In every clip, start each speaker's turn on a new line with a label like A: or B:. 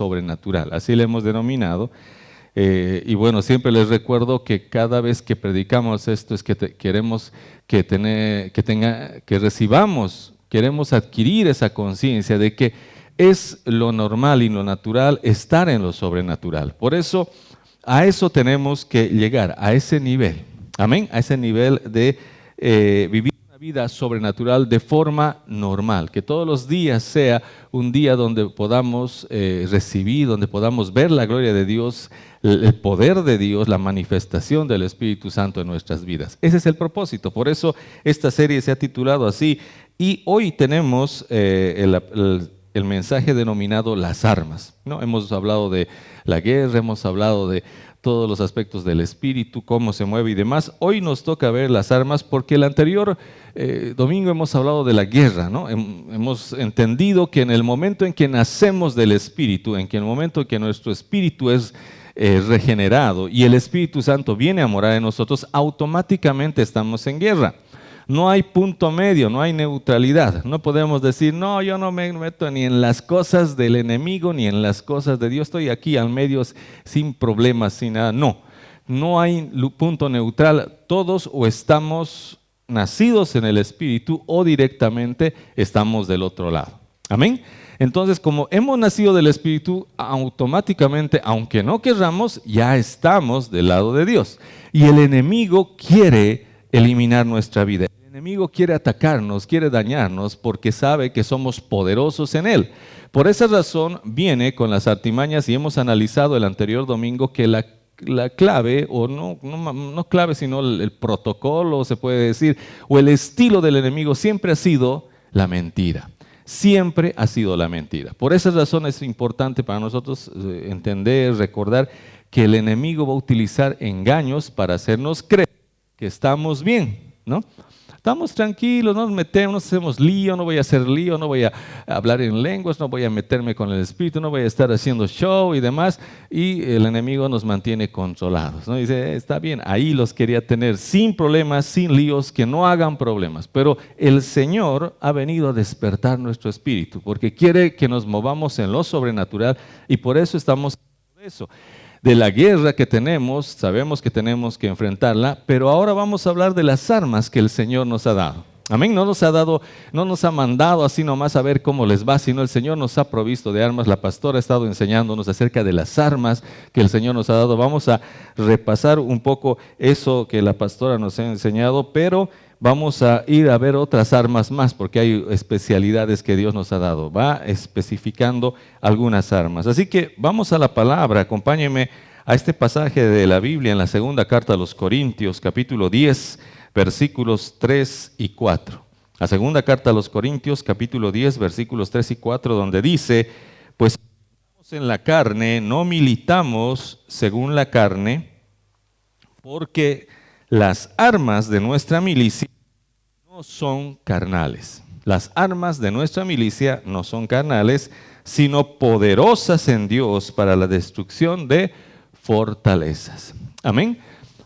A: sobrenatural, así le hemos denominado. Y bueno, siempre les recuerdo que cada vez que predicamos esto es que queremos que recibamos, queremos adquirir esa conciencia de que es lo normal y lo natural estar en lo sobrenatural. Por eso, a eso tenemos que llegar, a ese nivel, amén, a ese nivel de vivir una vida sobrenatural de forma normal, que todos los días sea un día donde podamos recibir, donde podamos ver la gloria de Dios, el poder de Dios, la manifestación del Espíritu Santo en nuestras vidas. Ese es el propósito, por eso esta serie se ha titulado así, y hoy tenemos el mensaje denominado las armas, ¿no? Hemos hablado de la guerra, hemos hablado de todos los aspectos del espíritu, cómo se mueve y demás. Hoy nos toca ver las armas porque el anterior domingo hemos hablado de la guerra, ¿no? Hemos entendido que en el momento en que nacemos del espíritu, en que el momento en que nuestro espíritu es regenerado y el Espíritu Santo viene a morar en nosotros, automáticamente estamos en guerra. No hay punto medio, no hay neutralidad. No podemos decir, no, yo no me meto ni en las cosas del enemigo ni en las cosas de Dios. Estoy aquí al medio sin problemas, sin nada. No, no hay punto neutral. Todos o estamos nacidos en el Espíritu o directamente estamos del otro lado. Amén. Entonces, como hemos nacido del Espíritu, automáticamente, aunque no querramos, ya estamos del lado de Dios. Y el enemigo quiere eliminar nuestra vida. El enemigo quiere atacarnos, quiere dañarnos porque sabe que somos poderosos en Él. Por esa razón viene con las artimañas y hemos analizado el anterior domingo que la clave, o no clave, sino el protocolo, se puede decir, o el estilo del enemigo siempre ha sido la mentira. Siempre ha sido la mentira. Por esa razón es importante para nosotros entender, recordar que el enemigo va a utilizar engaños para hacernos creer que estamos bien, ¿no? Estamos tranquilos, no nos metemos, no hacemos lío, no voy a hacer lío, no voy a hablar en lenguas, no voy a meterme con el espíritu, no voy a estar haciendo show y demás, y el enemigo nos mantiene controlados, ¿no? Dice, está bien, ahí los quería tener sin problemas, sin líos, que no hagan problemas, pero el Señor ha venido a despertar nuestro espíritu, porque quiere que nos movamos en lo sobrenatural, y por eso estamos haciendo eso. De la guerra que tenemos, sabemos que tenemos que enfrentarla, pero ahora vamos a hablar de las armas que el Señor nos ha dado. Amén, no nos ha mandado así nomás a ver cómo les va, sino el Señor nos ha provisto de armas. La pastora ha estado enseñándonos acerca de las armas que el Señor nos ha dado. Vamos a repasar un poco eso que la pastora nos ha enseñado, pero vamos a ir a ver otras armas más, porque hay especialidades que Dios nos ha dado. Va especificando algunas armas. Así que vamos a la palabra, acompáñenme a este pasaje de la Biblia en la segunda carta a los Corintios, capítulo 10, versículos 3 y 4. La segunda carta a los Corintios, capítulo 10, versículos 3 y 4, donde dice, pues en la carne, no militamos según la carne, porque las armas de nuestra milicia no son carnales. Las armas de nuestra milicia no son carnales, sino poderosas en Dios para la destrucción de fortalezas. Amén.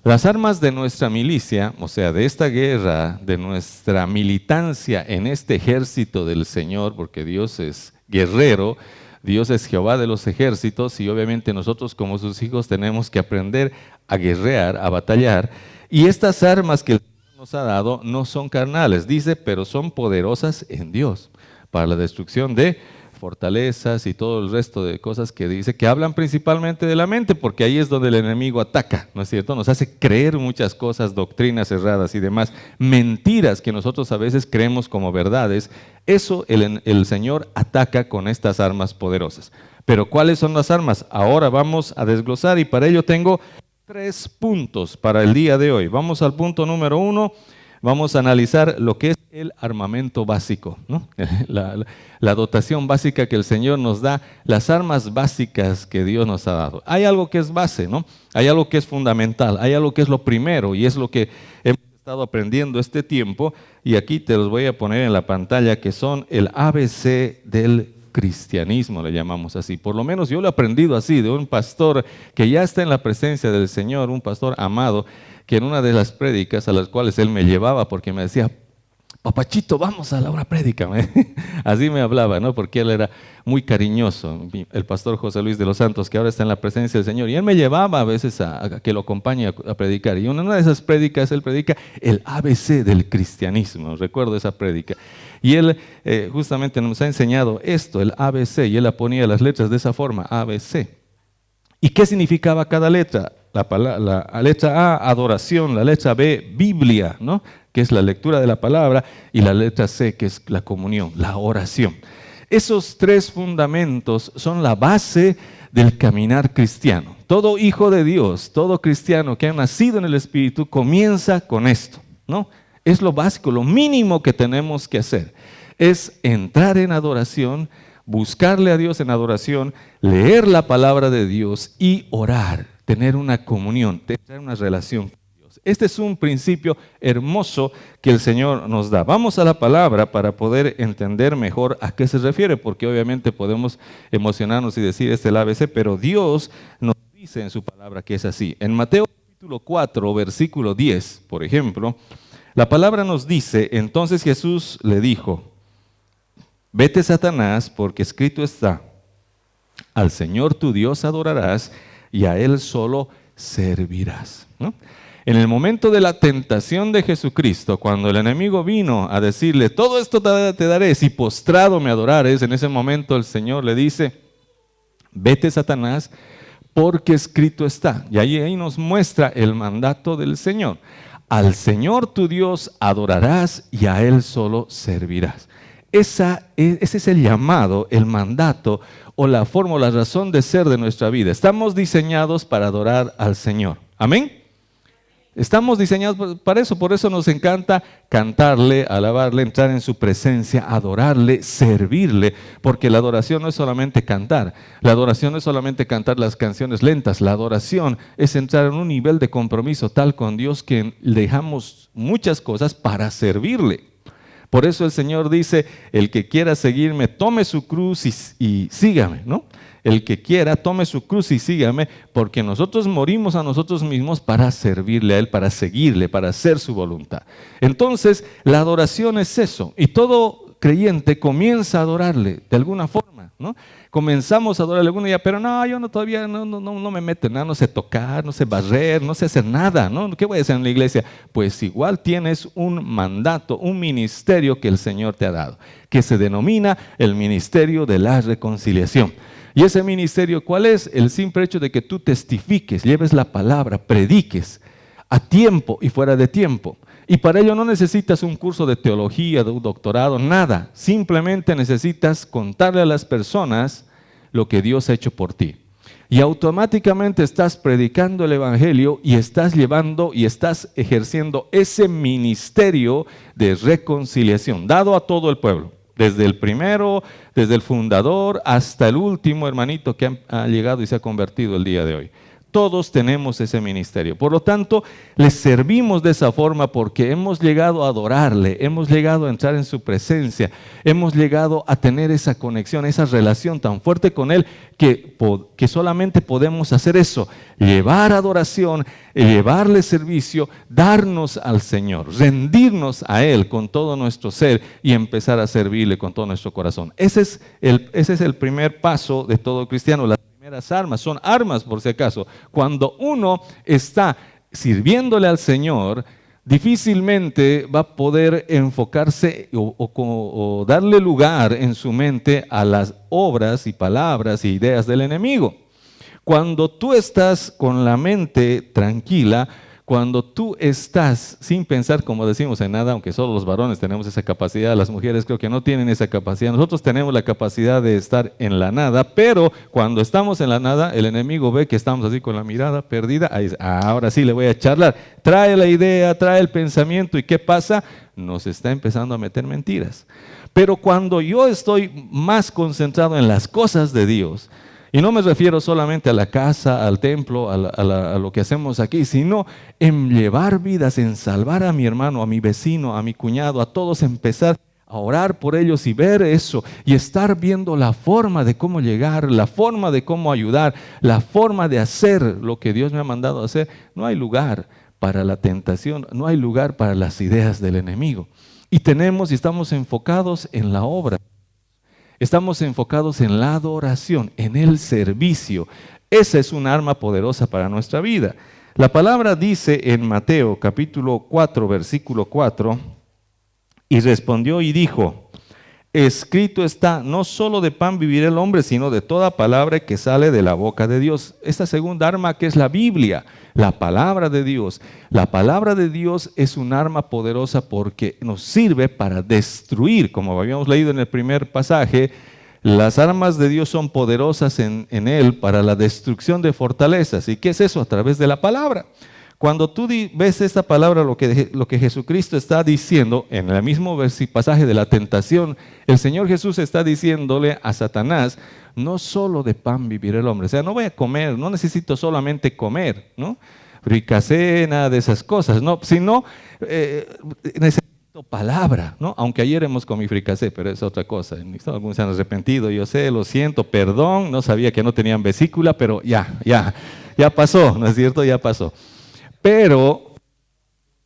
A: Las armas de nuestra milicia, o sea, de esta guerra, de nuestra militancia en este ejército del Señor, porque Dios es guerrero, Dios es Jehová de los ejércitos, y obviamente nosotros como sus hijos tenemos que aprender a guerrear, a batallar. Y estas armas que el Señor nos ha dado no son carnales, dice, pero son poderosas en Dios para la destrucción de fortalezas y todo el resto de cosas que dice, que hablan principalmente de la mente, porque ahí es donde el enemigo ataca, ¿no es cierto? Nos hace creer muchas cosas, doctrinas erradas y demás, mentiras que nosotros a veces creemos como verdades. Eso el Señor ataca con estas armas poderosas. Pero ¿cuáles son las armas? Ahora vamos a desglosar y para ello tengo 3 puntos para el día de hoy. Vamos al punto número 1. Vamos a analizar lo que es el armamento básico, ¿no? La dotación básica que el Señor nos da, las armas básicas que Dios nos ha dado. Hay algo que es base, ¿no? Hay algo que es fundamental, hay algo que es lo primero y es lo que hemos estado aprendiendo este tiempo, y aquí te los voy a poner en la pantalla, que son el ABC del cristianismo, le llamamos así. Por lo menos yo lo he aprendido así, de un pastor que ya está en la presencia del Señor, un pastor amado, que en una de las prédicas a las cuales él me llevaba, porque me decía, papachito, vamos a una prédica. Así me hablaba, ¿no? Porque él era muy cariñoso, el pastor José Luis de los Santos, que ahora está en la presencia del Señor. Y él me llevaba a veces a que lo acompañe a predicar. Y en una de esas prédicas, él predica el ABC del cristianismo. Recuerdo esa prédica. Y él justamente nos ha enseñado esto, el ABC, y él ponía las letras de esa forma, ABC. ¿Y qué significaba cada letra? La letra A, adoración; la letra B, Biblia, ¿no? Que es la lectura de la palabra; y la letra C, que es la comunión, la oración. Esos tres fundamentos son la base del caminar cristiano. Todo hijo de Dios, todo cristiano que ha nacido en el Espíritu comienza con esto, ¿no? Es lo básico, lo mínimo que tenemos que hacer. Es entrar en adoración, buscarle a Dios en adoración, leer la palabra de Dios y orar, tener una comunión, tener una relación con Dios. Este es un principio hermoso que el Señor nos da. Vamos a la palabra para poder entender mejor a qué se refiere, porque obviamente podemos emocionarnos y decir este es el ABC, pero Dios nos dice en su palabra que es así. En Mateo capítulo 4, versículo 10, por ejemplo, la palabra nos dice: entonces Jesús le dijo, vete, Satanás, porque escrito está, al Señor tu Dios adorarás y a Él solo servirás, ¿no? En el momento de la tentación de Jesucristo, cuando el enemigo vino a decirle, todo esto te daré si postrado me adorares, en ese momento el Señor le dice, vete, Satanás, porque escrito está. Y ahí nos muestra el mandato del Señor. Al Señor tu Dios adorarás y a Él solo servirás. Ese es el llamado, el mandato o la forma o la razón de ser de nuestra vida. Estamos diseñados para adorar al Señor. ¿Amén? Estamos diseñados para eso, por eso nos encanta cantarle, alabarle, entrar en su presencia, adorarle, servirle, porque la adoración no es solamente cantar, la adoración no es solamente cantar las canciones lentas, la adoración es entrar en un nivel de compromiso tal con Dios que dejamos muchas cosas para servirle. Por eso el Señor dice, el que quiera seguirme, tome su cruz y sígame, ¿no? El que quiera, tome su cruz y sígame, porque nosotros morimos a nosotros mismos para servirle a Él, para seguirle, para hacer su voluntad. Entonces, la adoración es eso, y todo creyente comienza a adorarle de alguna forma, ¿no? Comenzamos a adorarle algún día, pero no, yo todavía no me meto en nada, no sé tocar, no sé barrer, no sé hacer nada, ¿no? ¿Qué voy a hacer en la iglesia? Pues igual tienes un mandato, un ministerio que el Señor te ha dado, que se denomina el ministerio de la reconciliación. ¿Y ese ministerio cuál es? El simple hecho de que tú testifiques, lleves la palabra, prediques a tiempo y fuera de tiempo. Y para ello no necesitas un curso de teología, de un doctorado, nada. Simplemente necesitas contarle a las personas lo que Dios ha hecho por ti. Y automáticamente estás predicando el Evangelio y estás llevando y estás ejerciendo ese ministerio de reconciliación, dado a todo el pueblo. Desde el primero, desde el fundador, hasta el último hermanito que ha llegado y se ha convertido el día de hoy. Todos tenemos ese ministerio. Por lo tanto, le servimos de esa forma porque hemos llegado a adorarle, hemos llegado a entrar en su presencia, hemos llegado a tener esa conexión, esa relación tan fuerte con Él que solamente podemos hacer eso, llevar adoración, llevarle servicio, darnos al Señor, rendirnos a Él con todo nuestro ser y empezar a servirle con todo nuestro corazón. Ese es el primer paso de todo cristiano. Las primeras armas son armas, por si acaso. Cuando uno está sirviéndole al Señor, difícilmente va a poder enfocarse o darle lugar en su mente a las obras y palabras y ideas del enemigo. Cuando tú estás con la mente tranquila, cuando tú estás sin pensar, como decimos, en nada, aunque solo los varones tenemos esa capacidad, las mujeres creo que no tienen esa capacidad, nosotros tenemos la capacidad de estar en la nada, pero cuando estamos en la nada, el enemigo ve que estamos así con la mirada perdida, ahí dice, ahora sí le voy a charlar, trae la idea, trae el pensamiento, ¿y qué pasa? Nos está empezando a meter mentiras. Pero cuando yo estoy más concentrado en las cosas de Dios, y no me refiero solamente a la casa, al templo, a lo que hacemos aquí, sino en llevar vidas, en salvar a mi hermano, a mi vecino, a mi cuñado, a todos, empezar a orar por ellos y ver eso y estar viendo la forma de cómo llegar, la forma de cómo ayudar, la forma de hacer lo que Dios me ha mandado hacer. No hay lugar para la tentación, no hay lugar para las ideas del enemigo. y estamos enfocados en la obra. Estamos enfocados en la adoración, en el servicio. Esa es un arma poderosa para nuestra vida. La palabra dice en Mateo capítulo 4, versículo 4, y respondió y dijo, escrito está, no solo de pan vivirá el hombre, sino de toda palabra que sale de la boca de Dios. Esta segunda arma que es la Biblia, la palabra de Dios. La palabra de Dios es un arma poderosa porque nos sirve para destruir, como habíamos leído en el primer pasaje. Las armas de Dios son poderosas en Él para la destrucción de fortalezas. ¿Y qué es eso? A través de la palabra. Cuando tú ves esta palabra, lo que Jesucristo está diciendo, en el mismo pasaje de la tentación, el Señor Jesús está diciéndole a Satanás, no solo de pan vivirá el hombre. O sea, no voy a comer, no necesito solamente comer, ¿no? Fricasé, nada de esas cosas, ¿no? Sino necesito palabra, ¿no? Aunque ayer hemos comido fricasé, pero es otra cosa. Algunos se han arrepentido, yo sé, lo siento, perdón, no sabía que no tenían vesícula, pero ya pasó, ¿no es cierto? Ya pasó. Pero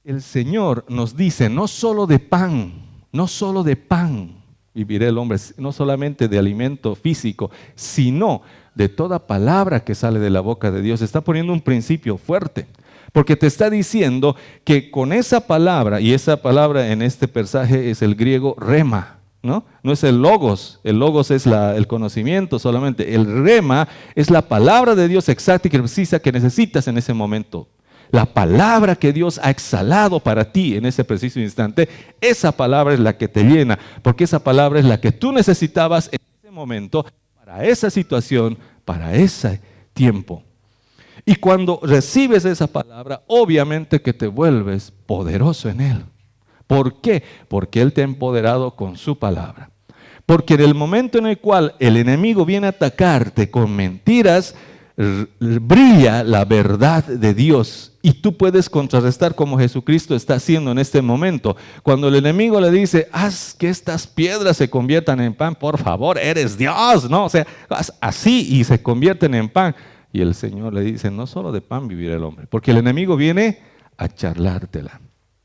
A: el Señor nos dice, no solo de pan vivirá el hombre, no solamente de alimento físico, sino de toda palabra que sale de la boca de Dios. Está poniendo un principio fuerte, porque te está diciendo que con esa palabra, y esa palabra en este pasaje es el griego rema, ¿no? No es el logos es el conocimiento solamente, el rema es la palabra de Dios exacta y precisa que necesitas en ese momento. La palabra que Dios ha exhalado para ti en ese preciso instante, esa palabra es la que te llena, porque esa palabra es la que tú necesitabas en ese momento, para esa situación, para ese tiempo. Y cuando recibes esa palabra, obviamente que te vuelves poderoso en Él. ¿Por qué? Porque Él te ha empoderado con su palabra. Porque en el momento en el cual el enemigo viene a atacarte con mentiras, brilla la verdad de Dios y tú puedes contrarrestar como Jesucristo está haciendo en este momento. Cuando el enemigo le dice, haz que estas piedras se conviertan en pan, por favor, eres Dios, ¿no? O sea, haz así y se convierten en pan. Y el Señor le dice, no solo de pan vivirá el hombre, porque el enemigo viene a charlártela,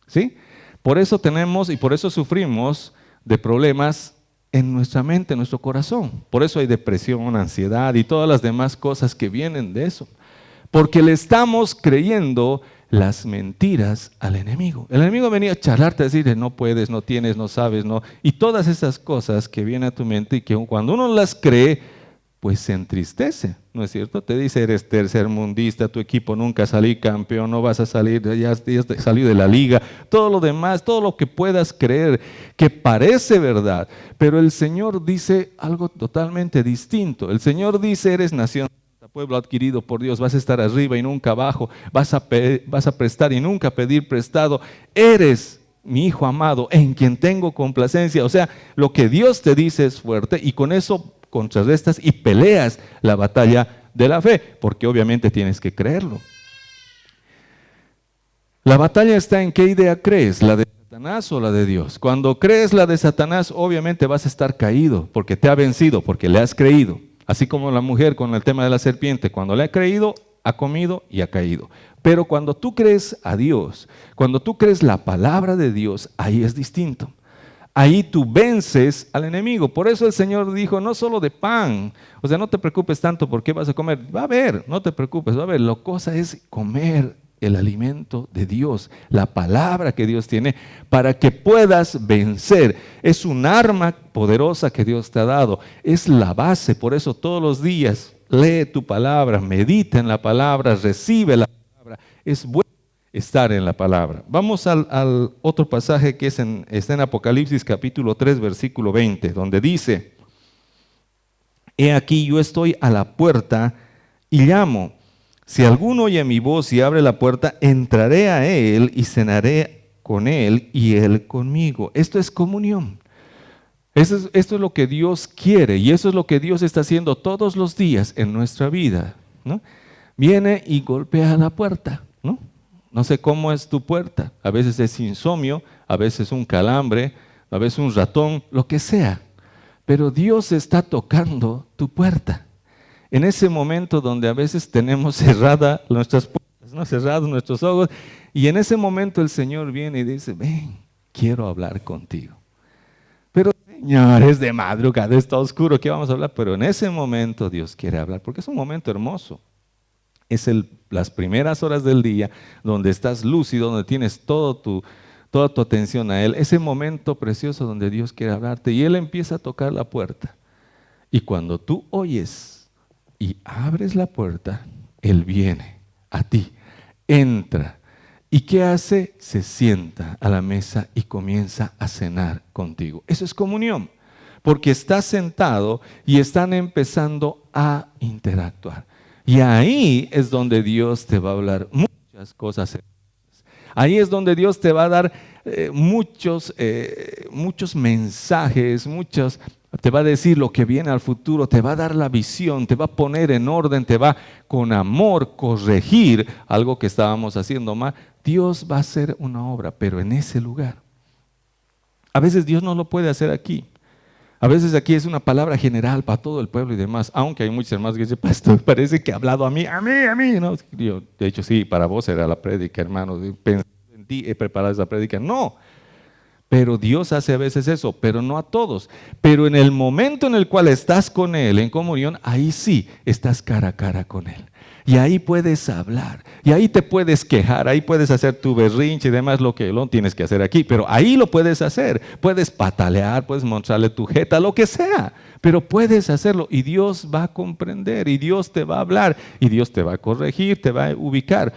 A: ¿sí? Por eso tenemos y por eso sufrimos de problemas en nuestra mente, en nuestro corazón. Por eso hay depresión, ansiedad y todas las demás cosas que vienen de eso. Porque le estamos creyendo las mentiras al enemigo. El enemigo venía a charlarte, a decirle, no puedes, no tienes, no sabes, no. Y todas esas cosas que vienen a tu mente y que cuando uno las cree, pues se entristece, ¿no es cierto? Te dice, eres tercermundista, tu equipo nunca salió campeón, no vas a salir, ya salió de la liga, todo lo demás, todo lo que puedas creer, que parece verdad, pero el Señor dice algo totalmente distinto. El Señor dice, eres nación, pueblo adquirido por Dios, vas a estar arriba y nunca abajo, vas a prestar y nunca pedir prestado, eres mi hijo amado, en quien tengo complacencia. O sea, lo que Dios te dice es fuerte y con eso contrarrestas y peleas la batalla de la fe, porque obviamente tienes que creerlo. La batalla está en qué idea crees, la de Satanás o la de Dios. Cuando crees la de Satanás, obviamente vas a estar caído, porque te ha vencido, porque le has creído. Así como la mujer con el tema de la serpiente, cuando le ha creído, ha comido y ha caído. Pero cuando tú crees a Dios, cuando tú crees la palabra de Dios, ahí es distinto. Ahí tú vences al enemigo. Por eso el Señor dijo, no solo de pan, o sea, no te preocupes tanto por qué vas a comer. Va a haber, no te preocupes, va a haber. La cosa es comer el alimento de Dios, la palabra que Dios tiene para que puedas vencer. Es un arma poderosa que Dios te ha dado. Es la base, por eso todos los días lee tu palabra, medita en la palabra, recibe la palabra. Es bueno estar en la palabra. Vamos al otro pasaje que está en Apocalipsis capítulo 3, versículo 20, donde dice, he aquí yo estoy a la puerta y llamo. Si alguno oye mi voz y abre la puerta, entraré a él y cenaré con él y él conmigo. Esto es comunión. Esto es lo que Dios quiere y eso es lo que Dios está haciendo todos los días en nuestra vida, ¿no? Viene y golpea la puerta, ¿no? No sé cómo es tu puerta, a veces es insomnio, a veces un calambre, a veces un ratón, lo que sea. Pero Dios está tocando tu puerta. En ese momento donde a veces tenemos cerradas nuestras puertas, ¿no? Cerrados nuestros ojos, y en ese momento el Señor viene y dice, ven, quiero hablar contigo. Pero Señor, es de madrugada, está oscuro, ¿qué vamos a hablar? Pero en ese momento Dios quiere hablar, porque es un momento hermoso. Es las primeras horas del día donde estás lúcido, donde tienes toda tu atención a Él. Ese momento precioso donde Dios quiere hablarte y Él empieza a tocar la puerta. Y cuando tú oyes y abres la puerta, Él viene a ti, entra. ¿Y qué hace? Se sienta a la mesa y comienza a cenar contigo. Eso es comunión, porque estás sentado y están empezando a interactuar. Y ahí es donde Dios te va a hablar muchas cosas. Ahí es donde Dios te va a dar muchos mensajes, te va a decir lo que viene al futuro, te va a dar la visión, te va a poner en orden, te va con amor corregir algo que estábamos haciendo mal. Dios va a hacer una obra, pero en ese lugar. A veces Dios no lo puede hacer aquí. A veces aquí es una palabra general para todo el pueblo y demás, aunque hay muchos hermanos que dicen, pastor, parece que ha hablado a mí. No, yo, de hecho, sí, para vos era la prédica, hermano. Pensé en ti, he preparado esa prédica. No, pero Dios hace a veces eso, pero no a todos. Pero en el momento en el cual estás con Él en comunión, ahí sí estás cara a cara con Él. Y ahí puedes hablar, y ahí te puedes quejar, ahí puedes hacer tu berrinche y demás, lo que no tienes que hacer aquí, pero ahí lo puedes hacer. Puedes patalear, puedes mostrarle tu jeta, lo que sea, pero puedes hacerlo y Dios va a comprender, y Dios te va a hablar, y Dios te va a corregir, te va a ubicar.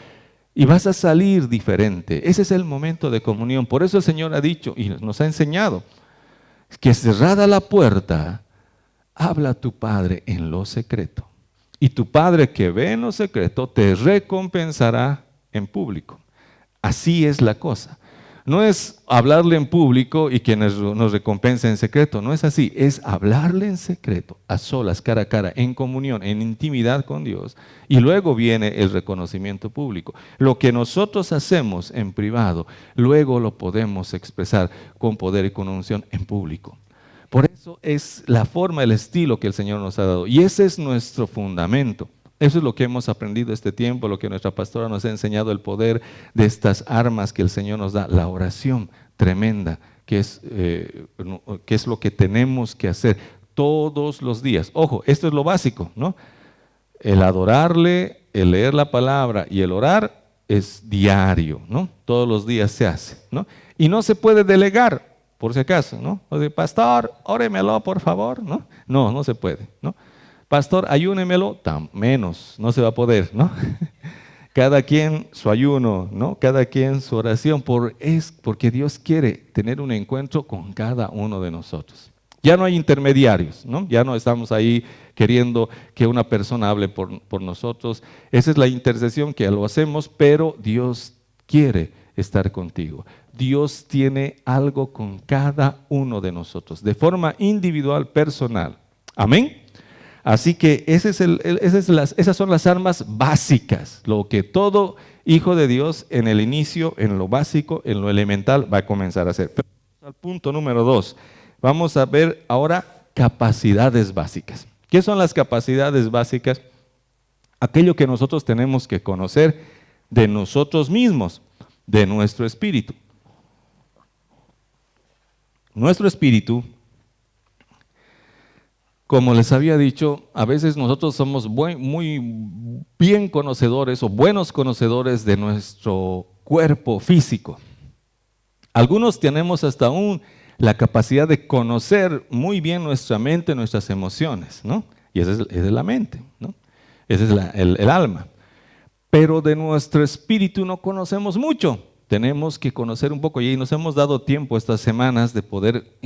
A: Y vas a salir diferente. Ese es el momento de comunión. Por eso el Señor ha dicho y nos ha enseñado que cerrada la puerta, habla a tu Padre en lo secreto. Y tu Padre que ve en lo secreto te recompensará en público. Así es la cosa. No es hablarle en público y que nos recompense en secreto. No es así. Es hablarle en secreto, a solas, cara a cara, en comunión, en intimidad con Dios. Y luego viene el reconocimiento público. Lo que nosotros hacemos en privado, luego lo podemos expresar con poder y con unción en público. Por eso es la forma, el estilo que el Señor nos ha dado. Y ese es nuestro fundamento. Eso es lo que hemos aprendido este tiempo, lo que nuestra pastora nos ha enseñado, el poder de estas armas que el Señor nos da, la oración tremenda, que es lo que tenemos que hacer todos los días. Ojo, esto es lo básico, ¿no? El adorarle, el leer la palabra y el orar es diario, ¿no? Todos los días se hace, ¿no? Y no se puede delegar, por si acaso, ¿no? O sea, pastor, óremelo, por favor, ¿no? No, no se puede, ¿no? Pastor, ayúnemelo, menos, no se va a poder, ¿no? Cada quien su ayuno, ¿no? Cada quien su oración, porque Dios quiere tener un encuentro con cada uno de nosotros. Ya no hay intermediarios, ¿no? Ya no estamos ahí queriendo que una persona hable por nosotros. Esa es la intercesión que lo hacemos, pero Dios quiere estar contigo. Dios tiene algo con cada uno de nosotros, de forma individual, personal. Amén. Así que esas son las armas básicas, lo que todo hijo de Dios en el inicio, en lo básico, en lo elemental va a comenzar a hacer. Pero al punto número 2, vamos a ver ahora capacidades básicas. ¿Qué son las capacidades básicas? Aquello que nosotros tenemos que conocer de nosotros mismos, de nuestro espíritu. Nuestro espíritu, como les había dicho, a veces nosotros somos muy bien conocedores o buenos conocedores de nuestro cuerpo físico. Algunos tenemos hasta aún la capacidad de conocer muy bien nuestra mente, nuestras emociones, ¿no? Y esa es la mente, ¿no? Ese es el alma. Pero de nuestro espíritu no conocemos mucho. Tenemos que conocer un poco y nos hemos dado tiempo estas semanas de poder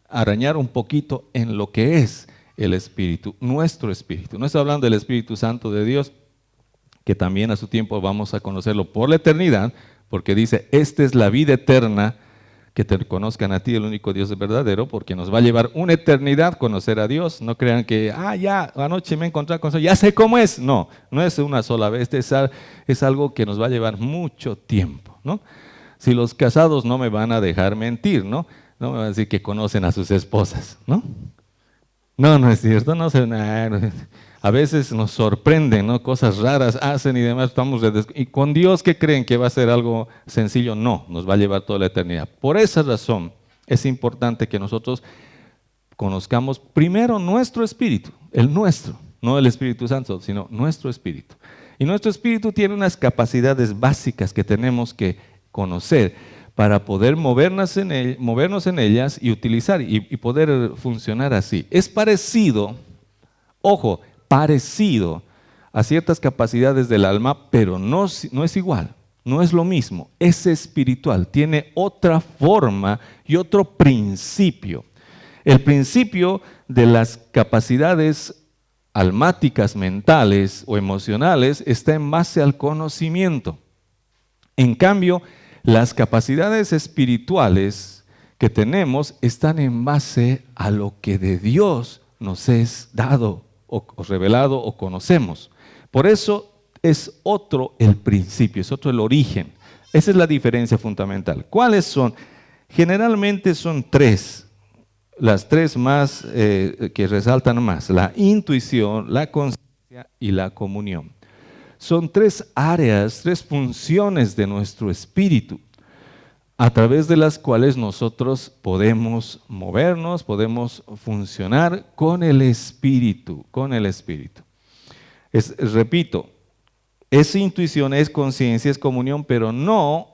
A: arañar un poquito en lo que es el Espíritu, nuestro Espíritu. No estoy hablando del Espíritu Santo de Dios, que también a su tiempo vamos a conocerlo por la eternidad, porque dice, esta es la vida eterna, que te conozcan a ti, el único Dios verdadero, porque nos va a llevar una eternidad conocer a Dios. No crean que, ya, anoche me encontré con eso, ya sé cómo es. No, no es una sola vez, es algo que nos va a llevar mucho tiempo, ¿no? Si los casados no me van a dejar mentir, ¿no? No me van a decir que conocen a sus esposas, ¿no? No, no es cierto, no sé. A veces nos sorprenden, ¿no? Cosas raras hacen y demás. Y con Dios, ¿qué creen? ¿Que va a ser algo sencillo? No, nos va a llevar toda la eternidad. Por esa razón es importante que nosotros conozcamos primero nuestro espíritu, el nuestro, no el Espíritu Santo, sino nuestro espíritu. Y nuestro espíritu tiene unas capacidades básicas que tenemos que conocer para poder movernos en ellas y utilizar y poder funcionar así. Es parecido, ojo, parecido a ciertas capacidades del alma, pero no es igual, no es lo mismo, es espiritual, tiene otra forma y otro principio. El principio de las capacidades almáticas, mentales o emocionales está en base al conocimiento. En cambio, las capacidades espirituales que tenemos están en base a lo que de Dios nos es dado o revelado o conocemos. Por eso es otro el principio, es otro el origen. Esa es la diferencia fundamental. ¿Cuáles son? Generalmente son tres. Las tres más que resaltan más: la intuición, la conciencia y la comunión. Son tres áreas, tres funciones de nuestro espíritu, a través de las cuales nosotros podemos movernos, podemos funcionar con el espíritu, repito, es intuición, es conciencia, es comunión, pero no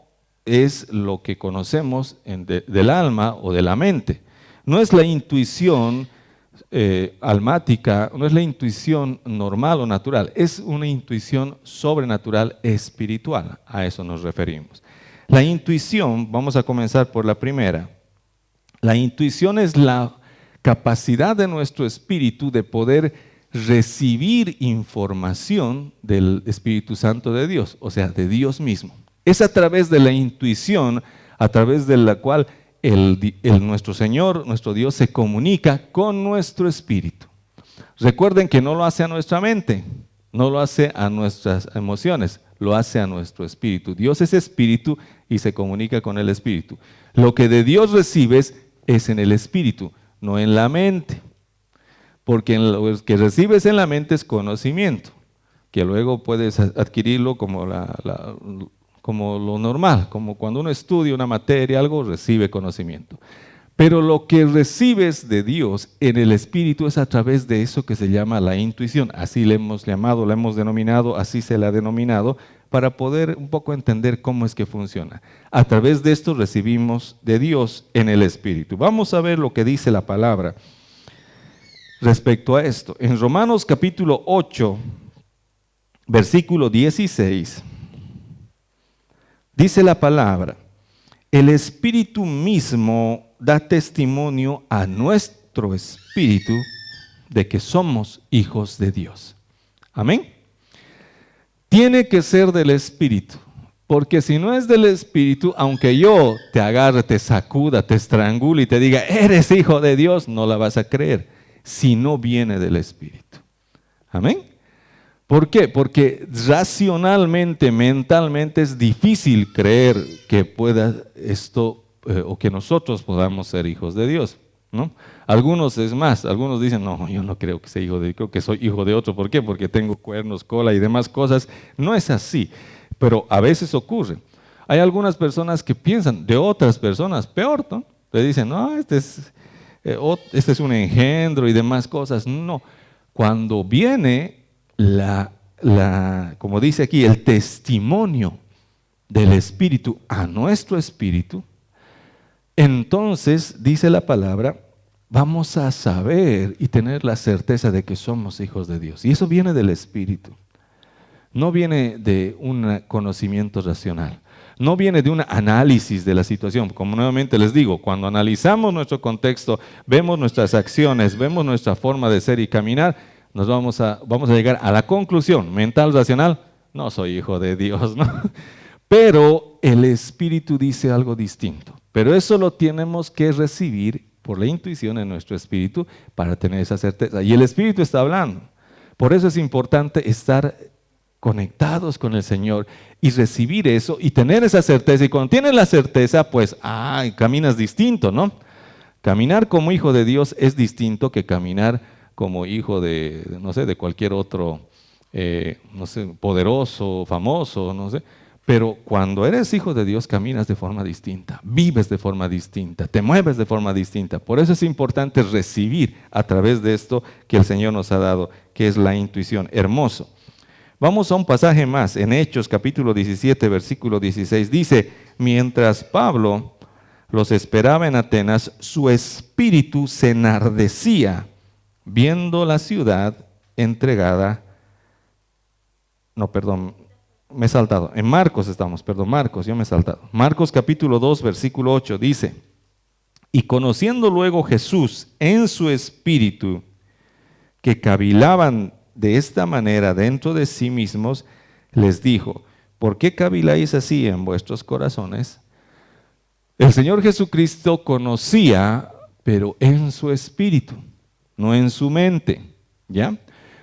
A: es lo que conocemos del alma o de la mente. No es la intuición almática, no es la intuición normal o natural, es una intuición sobrenatural espiritual, a eso nos referimos. La intuición, vamos a comenzar por la primera. La intuición es la capacidad de nuestro espíritu de poder recibir información del Espíritu Santo de Dios, o sea, de Dios mismo. Es a través de la intuición, a través de la cual nuestro Señor, nuestro Dios, se comunica con nuestro espíritu. Recuerden que no lo hace a nuestra mente, no lo hace a nuestras emociones, lo hace a nuestro espíritu. Dios es espíritu y se comunica con el espíritu. Lo que de Dios recibes es en el espíritu, no en la mente. Porque lo que recibes en la mente es conocimiento, que luego puedes adquirirlo como lo normal, como cuando uno estudia una materia, algo, recibe conocimiento. Pero lo que recibes de Dios en el Espíritu es a través de eso que se llama la intuición. Así le hemos llamado, la hemos denominado, así se la ha denominado, para poder un poco entender cómo es que funciona. A través de esto recibimos de Dios en el Espíritu. Vamos a ver lo que dice la palabra respecto a esto. En Romanos capítulo 8, versículo 16, dice la palabra: el Espíritu mismo da testimonio a nuestro espíritu de que somos hijos de Dios. Amén. Tiene que ser del Espíritu, porque si no es del Espíritu, aunque yo te agarre, te sacuda, te estrangule y te diga, eres hijo de Dios, no la vas a creer, si no viene del Espíritu. Amén. ¿Por qué? Porque racionalmente, mentalmente es difícil creer que pueda esto o que nosotros podamos ser hijos de Dios, ¿no? Algunos dicen, no, yo no creo que sea hijo de Dios, creo que soy hijo de otro. ¿Por qué? Porque tengo cuernos, cola y demás cosas. No es así, pero a veces ocurre. Hay algunas personas que piensan de otras personas peor, ¿no? Le dicen, no, este es un engendro y demás cosas. No, cuando viene como dice aquí, el testimonio del Espíritu a nuestro espíritu, entonces, dice la palabra, vamos a saber y tener la certeza de que somos hijos de Dios. Y eso viene del Espíritu. No viene de un conocimiento racional. No viene de un análisis de la situación. Como nuevamente les digo, cuando analizamos nuestro contexto, vemos nuestras acciones, vemos nuestra forma de ser y caminar, vamos a llegar a la conclusión mental, racional, no soy hijo de Dios, ¿no? Pero el Espíritu dice algo distinto. Pero eso lo tenemos que recibir por la intuición en nuestro espíritu para tener esa certeza. Y el Espíritu está hablando. Por eso es importante estar conectados con el Señor y recibir eso y tener esa certeza. Y cuando tienes la certeza, pues, caminas distinto, ¿no? Caminar como hijo de Dios es distinto que caminar como hijo de, no sé, de cualquier otro, no sé, poderoso, famoso, no sé. Pero cuando eres hijo de Dios, caminas de forma distinta, vives de forma distinta, te mueves de forma distinta. Por eso es importante recibir a través de esto que el Señor nos ha dado, que es la intuición. Hermoso. Vamos a un pasaje más, en Hechos capítulo 17, versículo 16. Dice, mientras Pablo los esperaba en Atenas, su espíritu se enardecía viendo la ciudad entregada. No, perdón, me he saltado. En Marcos estamos, perdón, Marcos, yo me he saltado. Marcos capítulo 2, versículo 8 dice, y conociendo luego Jesús en su espíritu que cavilaban de esta manera dentro de sí mismos, les dijo, ¿por qué caviláis así en vuestros corazones? El Señor Jesucristo conocía, pero en su espíritu, no en su mente, ¿ya?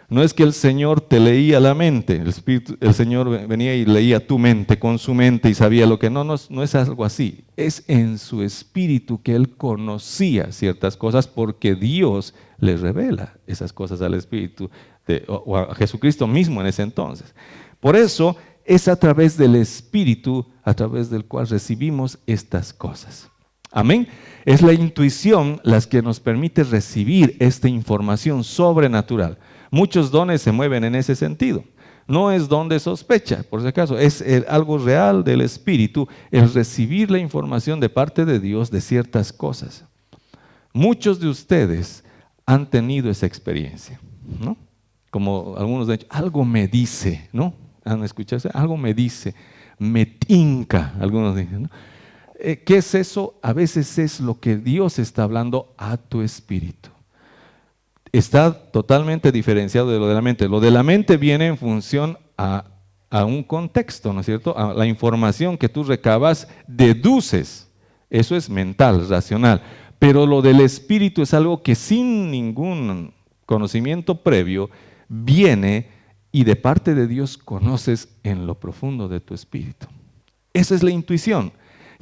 A: No es que el Señor te leía la mente, el Señor venía y leía tu mente con su mente y sabía lo que no es algo así. Es en su espíritu que Él conocía ciertas cosas porque Dios le revela esas cosas al espíritu o a Jesucristo mismo en ese entonces. Por eso es a través del espíritu a través del cual recibimos estas cosas. Amén. Es la intuición las que nos permite recibir esta información sobrenatural. Muchos dones se mueven en ese sentido. No es don de sospecha, por si acaso, es algo real del Espíritu, el recibir la información de parte de Dios de ciertas cosas. Muchos de ustedes han tenido esa experiencia, ¿no? Como algunos han dicho, algo me dice, ¿no? ¿Han escuchado eso? Algo me dice, me tinca, algunos dicen, ¿no? ¿Qué es eso? A veces es lo que Dios está hablando a tu espíritu. Está totalmente diferenciado de lo de la mente. Lo de la mente viene en función a un contexto, ¿no es cierto? A la información que tú recabas, deduces. Eso es mental, racional. Pero lo del espíritu es algo que sin ningún conocimiento previo viene y de parte de Dios conoces en lo profundo de tu espíritu. Esa es la intuición.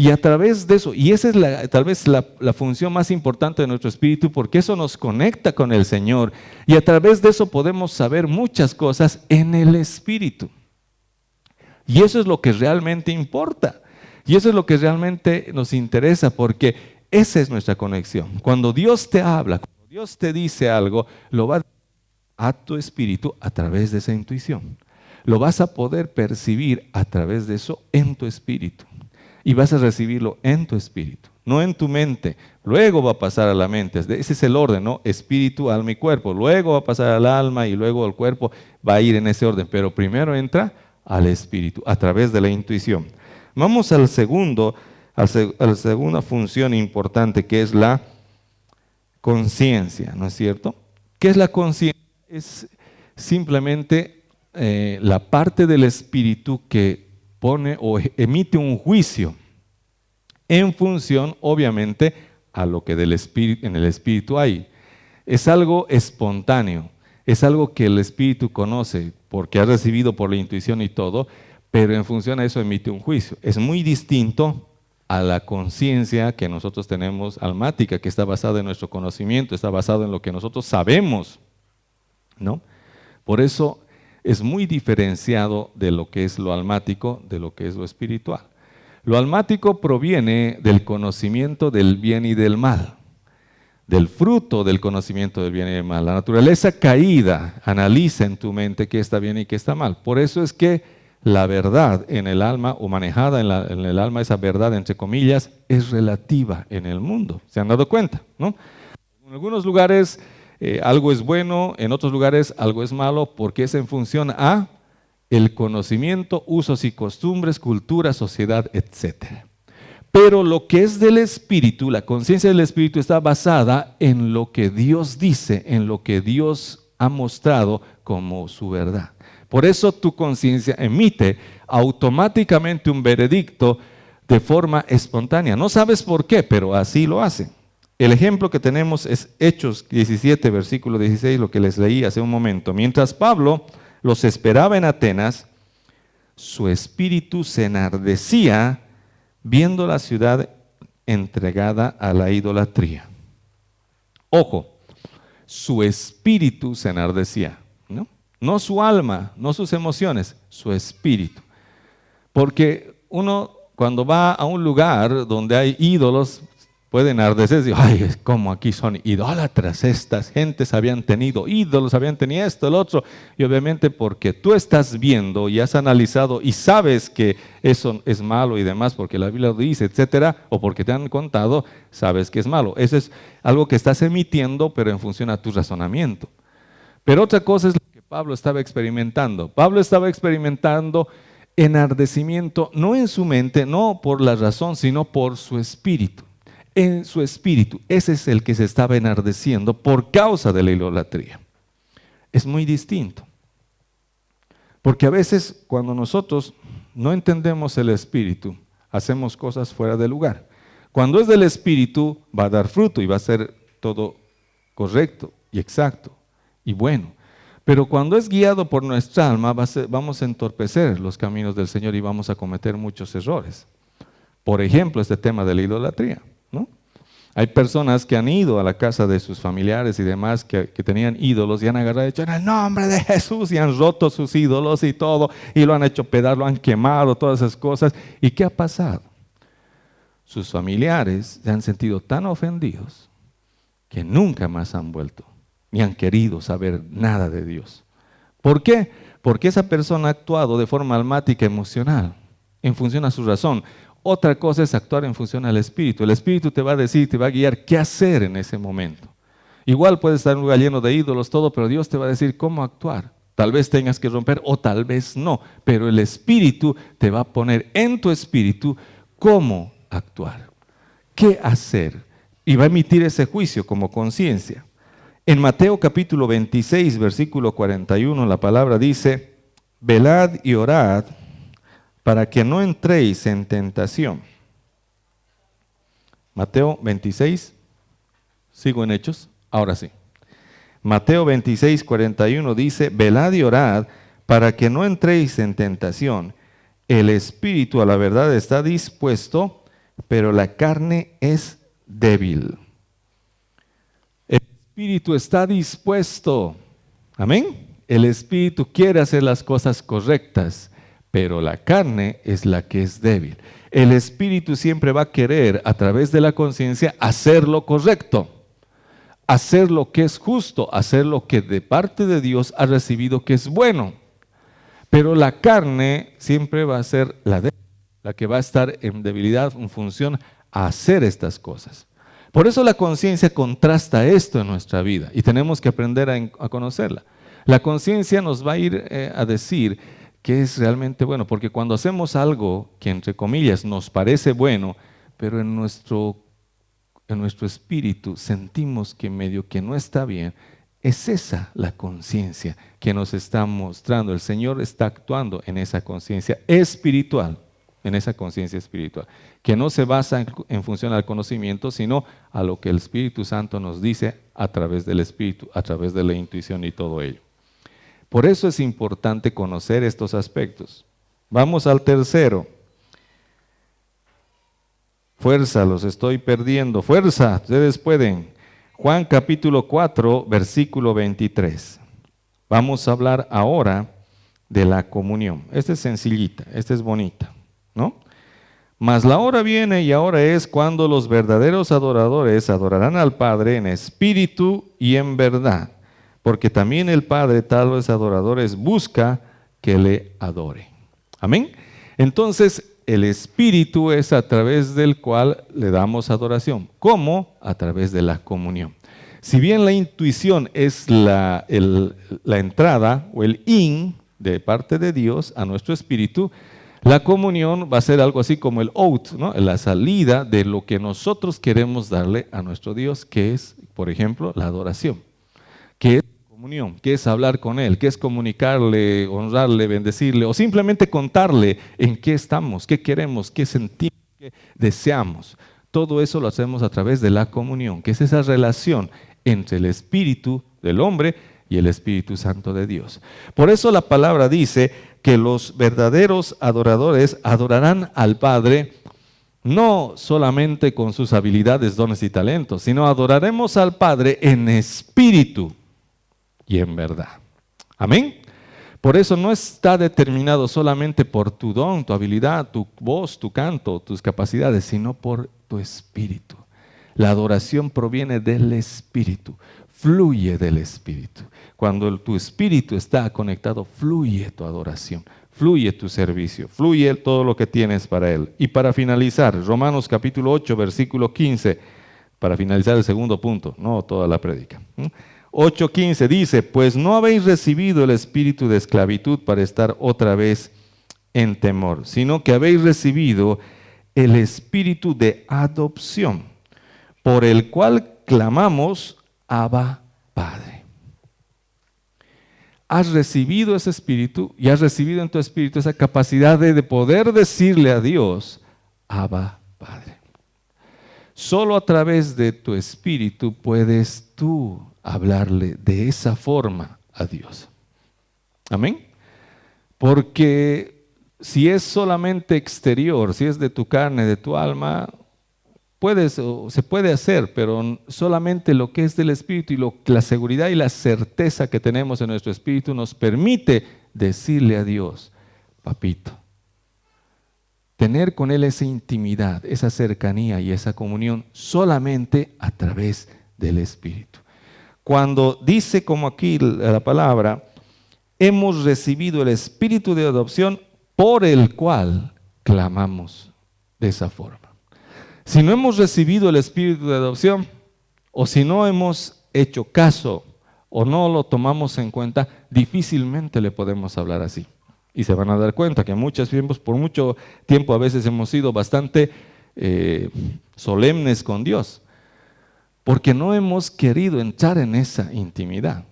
A: Y a través de eso, y esa es tal vez la función más importante de nuestro espíritu, porque eso nos conecta con el Señor. Y a través de eso podemos saber muchas cosas en el espíritu. Y eso es lo que realmente importa. Y eso es lo que realmente nos interesa, porque esa es nuestra conexión. Cuando Dios te habla, cuando Dios te dice algo, lo va a tu espíritu a través de esa intuición. Lo vas a poder percibir a través de eso en tu espíritu. Y vas a recibirlo en tu espíritu, no en tu mente. Luego va a pasar a la mente. Ese es el orden, ¿no? Espíritu, alma y cuerpo. Luego va a pasar al alma y luego al cuerpo. Va a ir en ese orden. Pero primero entra al espíritu, a través de la intuición. Vamos a la segunda función importante, que es la conciencia, ¿no es cierto? ¿Qué es la conciencia? Es simplemente la parte del espíritu que pone o emite un juicio en función, obviamente, a lo que en el espíritu hay. Es algo espontáneo, es algo que el espíritu conoce porque ha recibido por la intuición y todo, pero en función a eso emite un juicio. Es muy distinto a la conciencia que nosotros tenemos almática, que está basada en nuestro conocimiento, está basada en lo que nosotros sabemos, ¿no? Por eso es muy diferenciado de lo que es lo almático, de lo que es lo espiritual. Lo almático proviene del conocimiento del bien y del mal, del fruto del conocimiento del bien y del mal. La naturaleza caída analiza en tu mente qué está bien y qué está mal. Por eso es que la verdad en el alma, o manejada en el alma, esa verdad entre comillas, es relativa en el mundo. ¿Se han dado cuenta? ¿No? En algunos lugares algo es bueno, en otros lugares algo es malo, porque es en función a el conocimiento, usos y costumbres, cultura, sociedad, etc. Pero lo que es del espíritu, la conciencia del espíritu está basada en lo que Dios dice, en lo que Dios ha mostrado como su verdad. Por eso tu conciencia emite automáticamente un veredicto de forma espontánea. No sabes por qué, pero así lo hace. El ejemplo que tenemos es Hechos 17, versículo 16, lo que les leí hace un momento. Mientras Pablo los esperaba en Atenas, su espíritu se enardecía viendo la ciudad entregada a la idolatría. Ojo, su espíritu se enardecía, ¿no? No su alma, no sus emociones, su espíritu. Porque uno cuando va a un lugar donde hay ídolos, puede enardecerse y decir, ay, como aquí son idólatras, estas gentes habían tenido ídolos, habían tenido esto, el otro. Y obviamente porque tú estás viendo y has analizado y sabes que eso es malo y demás, porque la Biblia lo dice, etcétera, o porque te han contado, sabes que es malo. Eso es algo que estás emitiendo, pero en función a tu razonamiento. Pero otra cosa es lo que Pablo estaba experimentando. Pablo estaba experimentando enardecimiento, no en su mente, no por la razón, sino por su espíritu. En su espíritu, ese es el que se estaba enardeciendo por causa de la idolatría. Es muy distinto. Porque a veces cuando nosotros no entendemos el espíritu, hacemos cosas fuera de lugar. Cuando es del espíritu, va a dar fruto y va a ser todo correcto y exacto y bueno. Pero cuando es guiado por nuestra alma, vamos a entorpecer los caminos del Señor y vamos a cometer muchos errores. Por ejemplo, este tema de la idolatría, ¿no? Hay personas que han ido a la casa de sus familiares y demás que tenían ídolos y han agarrado y dicho, en el nombre de Jesús, y han roto sus ídolos y todo, y lo han hecho pedazos, lo han quemado, todas esas cosas. ¿Y qué ha pasado? Sus familiares se han sentido tan ofendidos que nunca más han vuelto, ni han querido saber nada de Dios. ¿Por qué? Porque esa persona ha actuado de forma almática, emocional, en función a su razón. Otra cosa es actuar en función al Espíritu. El Espíritu te va a decir, te va a guiar qué hacer en ese momento. Igual puedes estar en un lugar lleno de ídolos, todo, pero Dios te va a decir cómo actuar. Tal vez tengas que romper o tal vez no, pero el Espíritu te va a poner en tu espíritu cómo actuar, qué hacer, y va a emitir ese juicio como conciencia. En Mateo capítulo 26, versículo 41, la palabra dice, velad y orad para que no entréis en tentación. Mateo 26, sigo en Hechos, ahora sí. Mateo 26, 41 dice, velad y orad para que no entréis en tentación. El espíritu a la verdad está dispuesto, pero la carne es débil. El espíritu está dispuesto, amén. El espíritu quiere hacer las cosas correctas, pero la carne es la que es débil. El espíritu siempre va a querer, a través de la conciencia, hacer lo correcto, hacer lo que es justo, hacer lo que de parte de Dios ha recibido que es bueno. Pero la carne siempre va a ser la débil, la que va a estar en debilidad en función a hacer estas cosas. Por eso la conciencia contrasta esto en nuestra vida y tenemos que aprender a conocerla. La conciencia nos va a ir a decir que es realmente bueno, porque cuando hacemos algo que entre comillas nos parece bueno, pero en nuestro espíritu sentimos que medio que no está bien, es esa la conciencia que nos está mostrando. El Señor está actuando en esa conciencia espiritual, que no se basa en función al conocimiento, sino a lo que el Espíritu Santo nos dice a través del Espíritu, a través de la intuición y todo ello. Por eso es importante conocer estos aspectos. Vamos al tercero. Fuerza, los estoy perdiendo. Fuerza, ustedes pueden. Juan capítulo 4, versículo 23. Vamos a hablar ahora de la comunión. Esta es sencillita, esta es bonita, ¿no? Mas la hora viene y ahora es cuando los verdaderos adoradores adorarán al Padre en espíritu y en verdad, porque también el Padre tales adoradores busca que le adore. Amén. Entonces, el espíritu es a través del cual le damos adoración. ¿Cómo? A través de la comunión. Si bien la intuición es la entrada o el in de parte de Dios a nuestro espíritu, la comunión va a ser algo así como el out, ¿no? La salida de lo que nosotros queremos darle a nuestro Dios, que es, por ejemplo, la adoración, que es comunión, que es hablar con Él, que es comunicarle, honrarle, bendecirle, o simplemente contarle en qué estamos, qué queremos, qué sentimos, qué deseamos. Todo eso lo hacemos a través de la comunión, que es esa relación entre el espíritu del hombre y el Espíritu Santo de Dios. Por eso la palabra dice que los verdaderos adoradores adorarán al Padre no solamente con sus habilidades, dones y talentos, sino adoraremos al Padre en espíritu y en verdad. Amén. Por eso no está determinado solamente por tu don, tu habilidad, tu voz, tu canto, tus capacidades, sino por tu espíritu. La adoración proviene del espíritu, fluye del espíritu. Cuando tu espíritu está conectado, fluye tu adoración, fluye tu servicio, fluye todo lo que tienes para Él. Y para finalizar, Romanos capítulo 8, versículo 15, para finalizar el segundo punto, no toda la prédica. 8:15 dice, pues no habéis recibido el espíritu de esclavitud para estar otra vez en temor, sino que habéis recibido el espíritu de adopción, por el cual clamamos, Abba, Padre. Has recibido ese espíritu y has recibido en tu espíritu esa capacidad de poder decirle a Dios, Abba, Padre. Solo a través de tu espíritu puedes tú hablarle de esa forma a Dios. Amén. Porque si es solamente exterior, si es de tu carne, de tu alma, se puede hacer, pero solamente lo que es del espíritu y la seguridad y la certeza que tenemos en nuestro espíritu nos permite decirle a Dios, papito. Tener con Él esa intimidad, esa cercanía y esa comunión solamente a través del espíritu. Cuando dice como aquí la palabra, hemos recibido el espíritu de adopción por el cual clamamos de esa forma. Si no hemos recibido el espíritu de adopción, o si no hemos hecho caso, o no lo tomamos en cuenta, difícilmente le podemos hablar así. Y se van a dar cuenta que por mucho tiempo a veces hemos sido bastante solemnes con Dios, porque no hemos querido entrar en esa intimidad.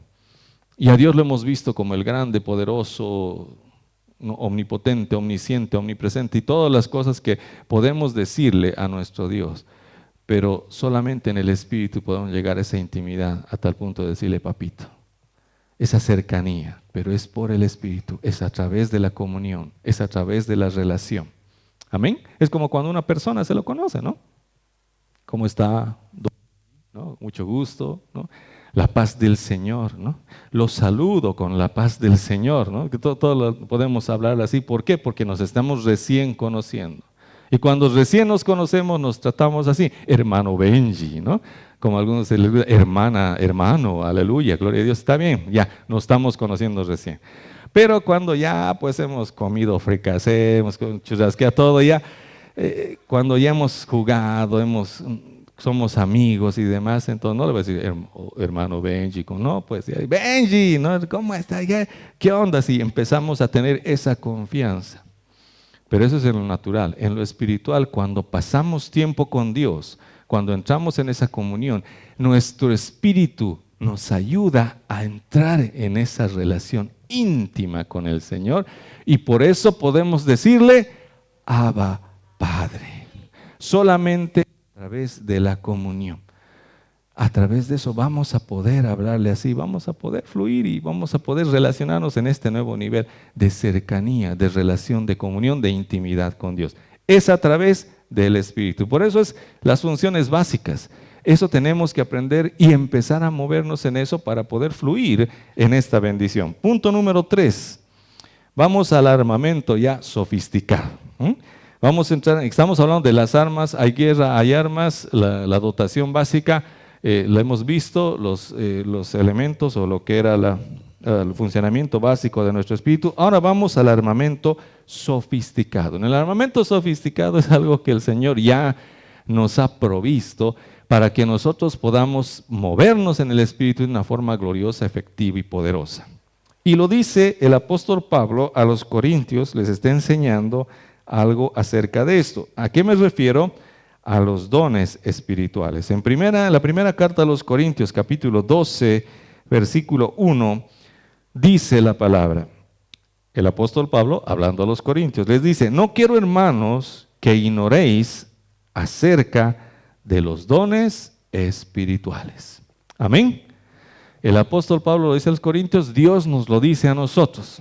A: Y a Dios lo hemos visto como el grande, poderoso, omnipotente, omnisciente, omnipresente y todas las cosas que podemos decirle a nuestro Dios. Pero solamente en el Espíritu podemos llegar a esa intimidad a tal punto de decirle, papito, esa cercanía, pero es por el Espíritu, es a través de la comunión, es a través de la relación. Amén. Es como cuando una persona se lo conoce, ¿no? ¿Cómo está? ¿No? Mucho gusto, ¿no? La paz del Señor, ¿no? Los saludo con la paz del Señor, ¿no? Que todo podemos hablar así. ¿Por qué? Porque nos estamos recién conociendo. Y cuando recién nos conocemos, nos tratamos así, hermano Benji, ¿no? Como algunos se les dice, hermana, hermano, aleluya, gloria a Dios, está bien, ya, nos estamos conociendo recién. Pero cuando ya pues hemos comido fricasé, hemos churrasqueado todo, ya, cuando ya hemos jugado, somos amigos y demás, entonces no le voy a decir hermano Benji, no, pues Benji, ¿no? ¿Cómo está? ¿Qué onda? Si empezamos a tener esa confianza. Pero eso es en lo natural. En lo espiritual, cuando pasamos tiempo con Dios, cuando entramos en esa comunión, nuestro espíritu nos ayuda a entrar en esa relación íntima con el Señor y por eso podemos decirle, Abba, Padre. Solamente a través de la comunión. A través de eso vamos a poder hablarle así, vamos a poder fluir y vamos a poder relacionarnos en este nuevo nivel de cercanía, de relación, de comunión, de intimidad con Dios. Es a través del Espíritu. Por eso es las funciones básicas. Eso tenemos que aprender y empezar a movernos en eso para poder fluir en esta bendición. Punto número 3. Vamos al armamento ya sofisticado. Vamos a entrar, estamos hablando de las armas, hay guerra, hay armas, la dotación básica. Lo hemos visto, los elementos o lo que era el funcionamiento básico de nuestro espíritu. Ahora vamos al armamento sofisticado. En el armamento sofisticado es algo que el Señor ya nos ha provisto para que nosotros podamos movernos en el espíritu de una forma gloriosa, efectiva y poderosa. Y lo dice el apóstol Pablo a los corintios, les está enseñando algo acerca de esto. ¿A qué me refiero? A los dones espirituales. En la primera carta a los Corintios, capítulo 12, versículo 1, dice la palabra. El apóstol Pablo, hablando a los Corintios, les dice, no quiero, hermanos, que ignoréis acerca de los dones espirituales. Amén. El apóstol Pablo lo dice a los Corintios, Dios nos lo dice a nosotros.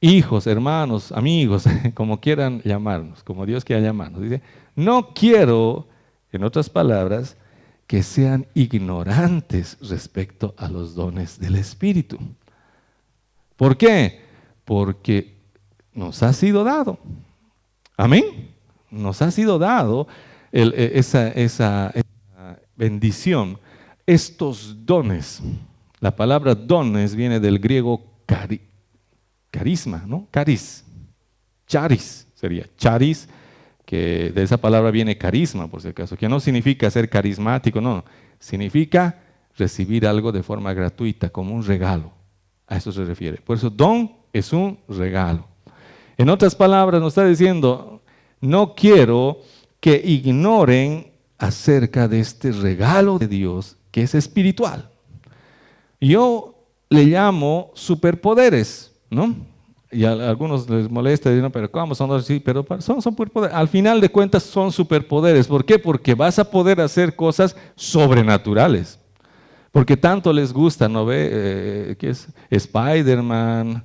A: hijos, hermanos, amigos, como quieran llamarnos, como Dios quiera llamarnos. Dice, no quiero, en otras palabras, que sean ignorantes respecto a los dones del Espíritu. ¿Por qué? Porque nos ha sido dado. Amén. Nos ha sido dado esa bendición, estos dones. La palabra dones viene del griego carisma, ¿no? Charis sería, charis, que de esa palabra viene carisma, por si acaso, que no significa ser carismático, no, significa recibir algo de forma gratuita, como un regalo. A eso se refiere. Por eso, don es un regalo. En otras palabras, nos está diciendo, no quiero que ignoren acerca de este regalo de Dios que es espiritual. Yo le llamo superpoderes, ¿no? Y a algunos les molesta, dicen, pero ¿cómo son así? Pero son superpoderes. Al final de cuentas son superpoderes. ¿Por qué? Porque vas a poder hacer cosas sobrenaturales. Porque tanto les gusta, ¿no ve? ¿Qué es? Spider-Man,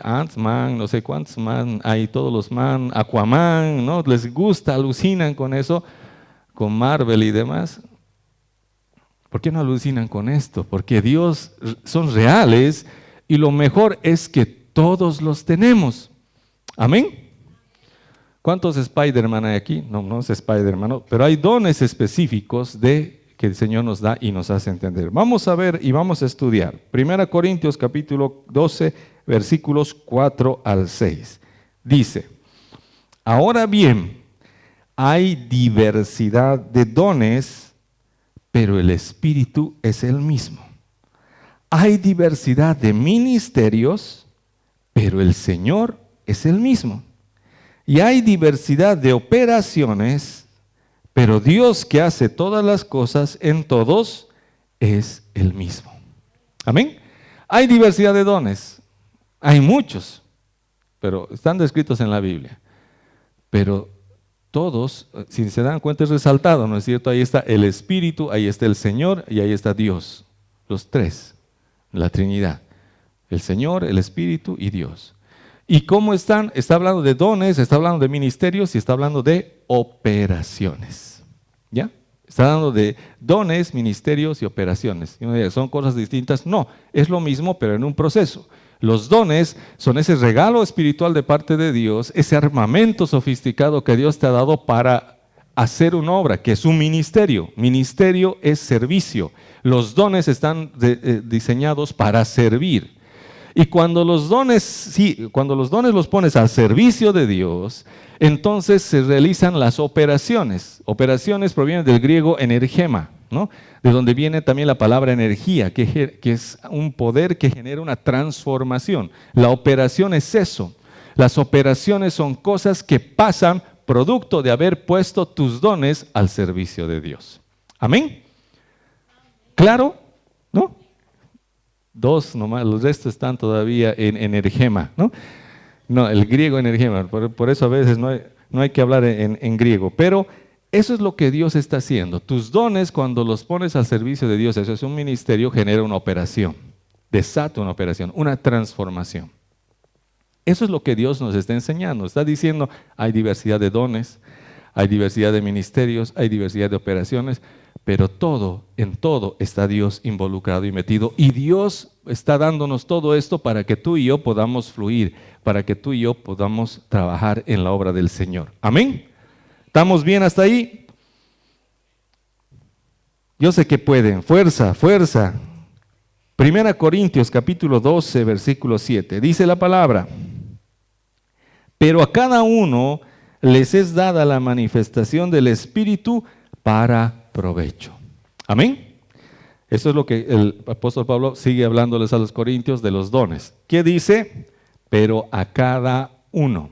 A: Ant-Man, no sé cuántos man, hay todos los man, Aquaman, ¿no? Les gusta, alucinan con eso, con Marvel y demás. ¿Por qué no alucinan con esto? Porque Dios son reales y lo mejor es que todos los tenemos. ¿Amén? ¿Cuántos Spider-Man hay aquí? No, no es Spider-Man, no, pero hay dones específicos que el Señor nos da y nos hace entender. Vamos a ver y vamos a estudiar. 1 Corintios capítulo 12, versículos 4 al 6. Dice, ahora bien, hay diversidad de dones, pero el Espíritu es el mismo. Hay diversidad de ministerios, pero el Señor es el mismo. Y hay diversidad de operaciones, pero Dios que hace todas las cosas en todos es el mismo. Amén. Hay diversidad de dones, hay muchos, pero están descritos en la Biblia. Pero todos, si se dan cuenta, es resaltado, ¿no es cierto? Ahí está el Espíritu, ahí está el Señor y ahí está Dios. Los tres, la Trinidad. El Señor, el Espíritu y Dios. ¿Y cómo están? Está hablando de dones, está hablando de ministerios y está hablando de operaciones. ¿Ya? Está hablando de dones, ministerios y operaciones. Y uno dice, ¿son cosas distintas? No, es lo mismo, pero en un proceso. Los dones son ese regalo espiritual de parte de Dios, ese armamento sofisticado que Dios te ha dado para hacer una obra, que es un ministerio. Ministerio es servicio. Los dones están diseñados para servir. Y cuando los dones los pones al servicio de Dios, entonces se realizan las operaciones. Operaciones provienen del griego energema, ¿no? De donde viene también la palabra energía, que es un poder que genera una transformación. La operación es eso. Las operaciones son cosas que pasan producto de haber puesto tus dones al servicio de Dios. ¿Amén? ¿Claro? ¿No? Dos nomás, los restos están todavía en energema, ¿no? No, el griego energema, por eso a veces no hay que hablar en griego, pero eso es lo que Dios está haciendo. Tus dones, cuando los pones al servicio de Dios, eso es un ministerio, genera una operación, desata una operación, una transformación. Eso es lo que Dios nos está enseñando, está diciendo, hay diversidad de dones, hay diversidad de ministerios, hay diversidad de operaciones, pero en todo está Dios involucrado y metido. Y Dios está dándonos todo esto para que tú y yo podamos fluir, para que tú y yo podamos trabajar en la obra del Señor. ¿Amén? ¿Estamos bien hasta ahí? Yo sé que pueden. Fuerza, fuerza. 1 Corintios capítulo 12, versículo 7. Dice la palabra, pero a cada uno les es dada la manifestación del Espíritu para provecho. Amén. Eso es lo que el apóstol Pablo sigue hablándoles a los corintios de los dones. ¿Qué dice? Pero a cada uno.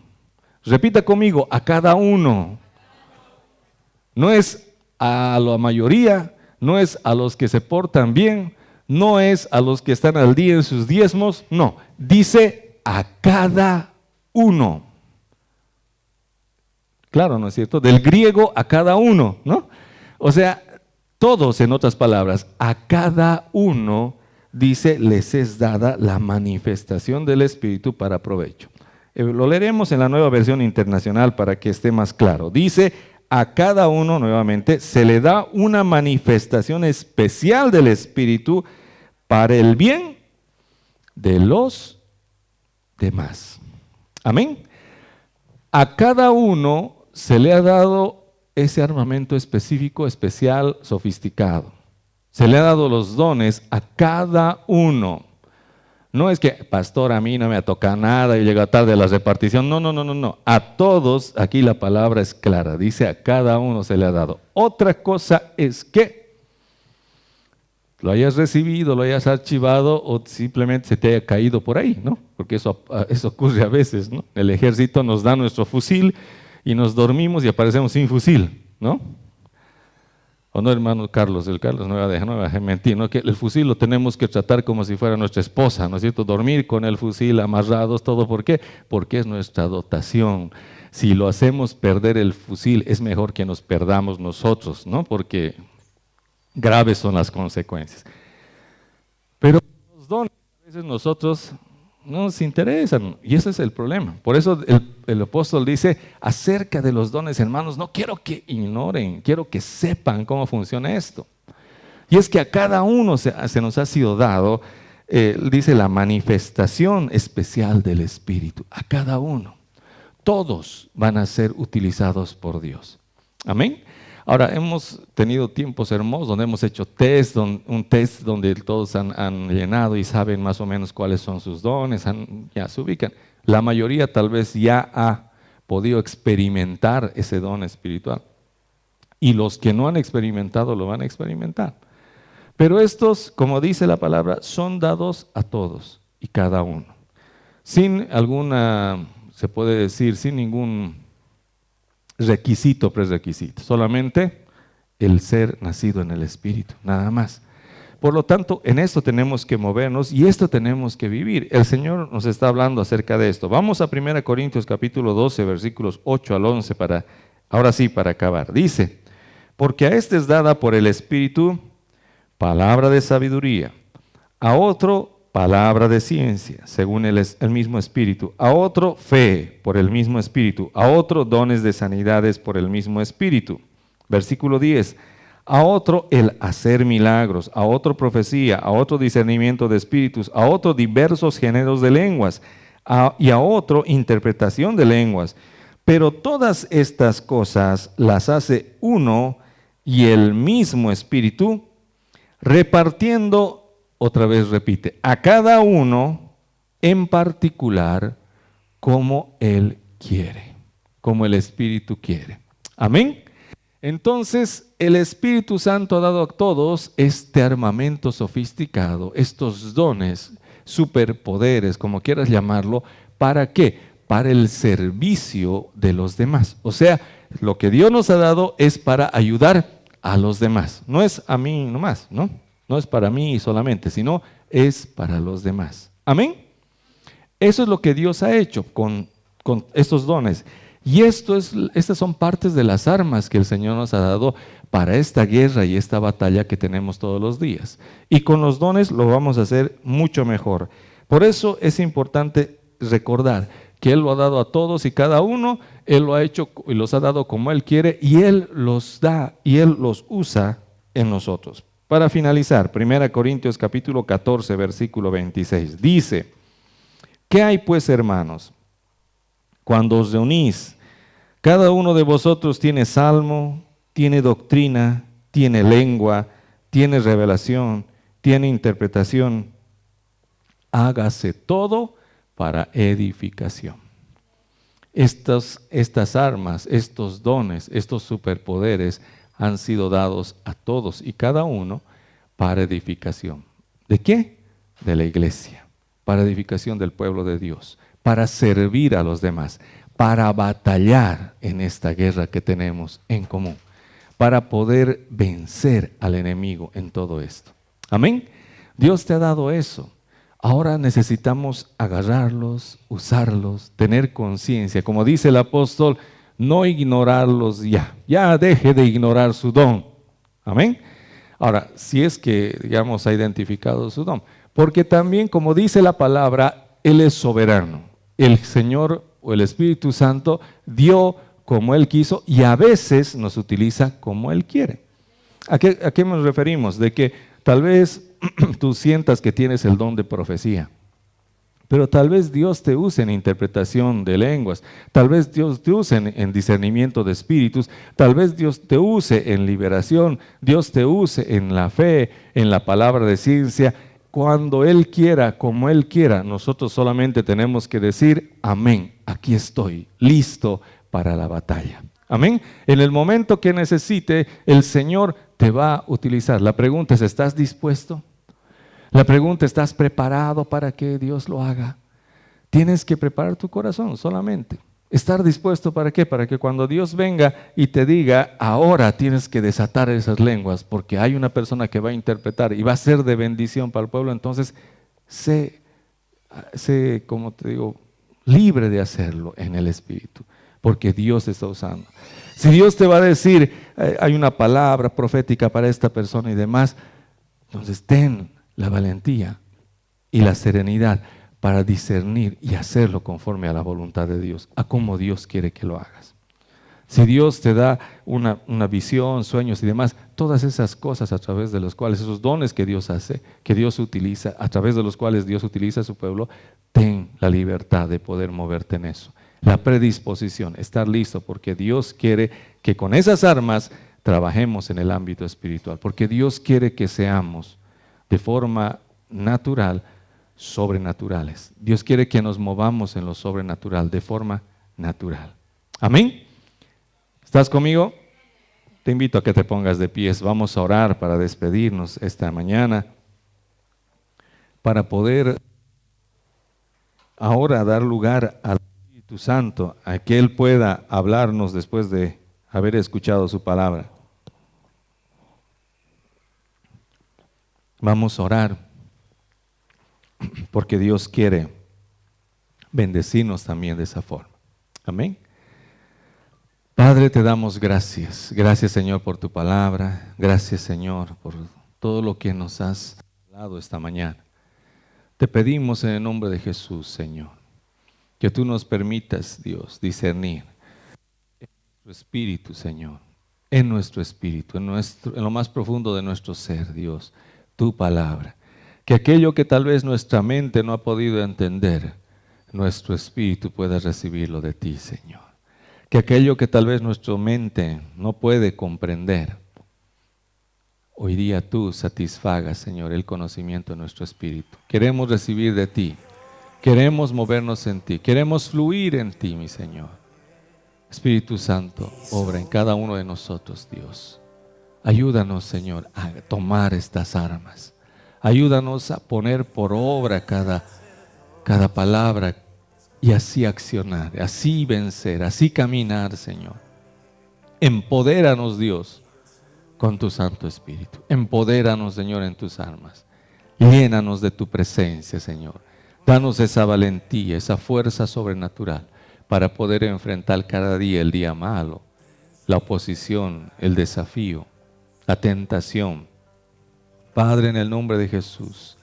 A: Repita conmigo, a cada uno. No es a la mayoría, no es a los que se portan bien, no es a los que están al día en sus diezmos, no. Dice a cada uno. Claro, ¿no es cierto? Del griego a cada uno, ¿no? O sea, todos, en otras palabras, a cada uno dice, les es dada la manifestación del Espíritu para provecho. Lo leeremos en la Nueva Versión Internacional para que esté más claro. Dice, a cada uno, nuevamente, se le da una manifestación especial del Espíritu para el bien de los demás. Amén. A cada uno se le ha dado ese armamento específico, especial, sofisticado. Se le ha dado los dones a cada uno. No es que, pastor, a mí no me toca nada y llega tarde a la repartición. No. A todos, aquí la palabra es clara, dice a cada uno se le ha dado. Otra cosa es que lo hayas recibido, lo hayas archivado o simplemente se te haya caído por ahí, ¿no? Porque eso ocurre a veces, ¿no? El ejército nos da nuestro fusil y nos dormimos y aparecemos sin fusil, ¿no? ¿O no, hermano Carlos? El Carlos no va a dejar mentir, ¿no? Que el fusil lo tenemos que tratar como si fuera nuestra esposa, ¿no es cierto? Dormir con el fusil amarrados, todo. ¿Por qué? Porque es nuestra dotación. Si lo hacemos perder el fusil, es mejor que nos perdamos nosotros, ¿no? Porque graves son las consecuencias. Pero los dones, a veces nosotros no nos interesan, y ese es el problema. Por eso el apóstol dice, acerca de los dones, hermanos, no quiero que ignoren, quiero que sepan cómo funciona esto. Y es que a cada uno se nos ha sido dado, dice, la manifestación especial del Espíritu, a cada uno. Todos van a ser utilizados por Dios. Amén. Ahora, hemos tenido tiempos hermosos donde hemos hecho un test donde todos han llenado y saben más o menos cuáles son sus dones, ya se ubican. La mayoría tal vez ya ha podido experimentar ese don espiritual. Y los que no han experimentado lo van a experimentar. Pero estos, como dice la palabra, son dados a todos y cada uno. Sin alguna, se puede decir, sin ningún prerequisito, solamente el ser nacido en el Espíritu, nada más. Por lo tanto, en esto tenemos que movernos y esto tenemos que vivir. El Señor nos está hablando acerca de esto. Vamos a 1 Corintios capítulo 12, versículos 8 al 11, ahora sí, para acabar. Dice, porque a este es dada por el Espíritu palabra de sabiduría, a otro palabra de ciencia, según el mismo Espíritu, a otro fe por el mismo Espíritu, a otro dones de sanidades por el mismo Espíritu. Versículo 10, a otro el hacer milagros, a otro profecía, a otro discernimiento de espíritus, a otro diversos géneros de lenguas, y a otro interpretación de lenguas. Pero todas estas cosas las hace uno y el mismo Espíritu, repartiendo, otra vez repite, a cada uno en particular como Él quiere, como el Espíritu quiere. Amén. Entonces, el Espíritu Santo ha dado a todos este armamento sofisticado, estos dones, superpoderes, como quieras llamarlo, ¿para qué? Para el servicio de los demás. O sea, lo que Dios nos ha dado es para ayudar a los demás. No es a mí nomás, ¿no? No es para mí solamente, sino es para los demás. Amén. Eso es lo que Dios ha hecho con estos dones. Y estas son partes de las armas que el Señor nos ha dado para esta guerra y esta batalla que tenemos todos los días. Y con los dones lo vamos a hacer mucho mejor. Por eso es importante recordar que Él lo ha dado a todos y cada uno, Él lo ha hecho y los ha dado como Él quiere y Él los da y Él los usa en nosotros. Para finalizar, 1 Corintios capítulo 14, versículo 26, dice, ¿qué hay pues, hermanos? Cuando os reunís, cada uno de vosotros tiene salmo, tiene doctrina, tiene lengua, tiene revelación, tiene interpretación. Hágase todo para edificación. Estas armas, estos dones, estos superpoderes han sido dados a todos y cada uno para edificación. ¿De qué? De la iglesia, para edificación del pueblo de Dios, para servir a los demás, para batallar en esta guerra que tenemos en común, para poder vencer al enemigo en todo esto. Amén. Dios te ha dado eso. Ahora necesitamos agarrarlos, usarlos, tener conciencia. Como dice el apóstol, no ignorarlos ya deje de ignorar su don. Amén. Ahora, si es que, digamos, ha identificado su don, Porque también, como dice la palabra, Él es soberano. El Señor o el Espíritu Santo dio como Él quiso y a veces nos utiliza como Él quiere. ¿A qué nos referimos? De que tal vez tú sientas que tienes el don de profecía, pero tal vez Dios te use en interpretación de lenguas, tal vez Dios te use en discernimiento de espíritus, tal vez Dios te use en liberación, Dios te use en la fe, en la palabra de ciencia. Cuando Él quiera, como Él quiera, nosotros solamente tenemos que decir, amén, aquí estoy, listo para la batalla. Amén. En el momento que necesite, el Señor te va a utilizar. La pregunta es, ¿estás dispuesto? La pregunta, ¿estás preparado para que Dios lo haga? Tienes que preparar tu corazón solamente. ¿Estar dispuesto para qué? Para que cuando Dios venga y te diga, ahora tienes que desatar esas lenguas, porque hay una persona que va a interpretar y va a ser de bendición para el pueblo, entonces sé, como te digo, libre de hacerlo en el Espíritu, porque Dios te está usando. Si Dios te va a decir, hay una palabra profética para esta persona y demás, entonces ten la valentía y la serenidad para discernir y hacerlo conforme a la voluntad de Dios, a cómo Dios quiere que lo hagas. Si Dios te da una visión, sueños y demás, todas esas cosas a través de los cuales, esos dones que Dios hace, que Dios utiliza, a través de los cuales Dios utiliza a su pueblo, ten la libertad de poder moverte en eso. La predisposición, estar listo, porque Dios quiere que con esas armas trabajemos en el ámbito espiritual, porque Dios quiere que seamos de forma natural, sobrenaturales. Dios quiere que nos movamos en lo sobrenatural, de forma natural. Amén. ¿Estás conmigo? Te invito a que te pongas de pies. Vamos a orar para despedirnos esta mañana, para poder ahora dar lugar al Espíritu Santo, a que Él pueda hablarnos después de haber escuchado su palabra. Vamos a orar, porque Dios quiere bendecirnos también de esa forma. Amén. Padre, te damos gracias. Gracias, Señor, por tu palabra. Gracias, Señor, por todo lo que nos has hablado esta mañana. Te pedimos en el nombre de Jesús, Señor, que tú nos permitas, Dios, discernir en nuestro espíritu, Señor, en nuestro espíritu, en lo más profundo de nuestro ser, Dios, tu palabra. Que aquello que tal vez nuestra mente no ha podido entender, nuestro espíritu pueda recibirlo de ti, Señor. Que aquello que tal vez nuestra mente no puede comprender, hoy día tú satisfagas, Señor, el conocimiento de nuestro espíritu. Queremos recibir de ti, queremos movernos en ti, queremos fluir en ti, mi Señor. Espíritu Santo, obra en cada uno de nosotros, Dios. Ayúdanos, Señor, a tomar estas armas. Ayúdanos a poner por obra cada palabra y así accionar, así vencer, así caminar, Señor. Empodéranos, Dios, con tu Santo Espíritu. Empodéranos, Señor, en tus armas. Llénanos de tu presencia, Señor. Danos esa valentía, esa fuerza sobrenatural para poder enfrentar cada día el día malo, la oposición, el desafío, la tentación. Padre, en el nombre de Jesús,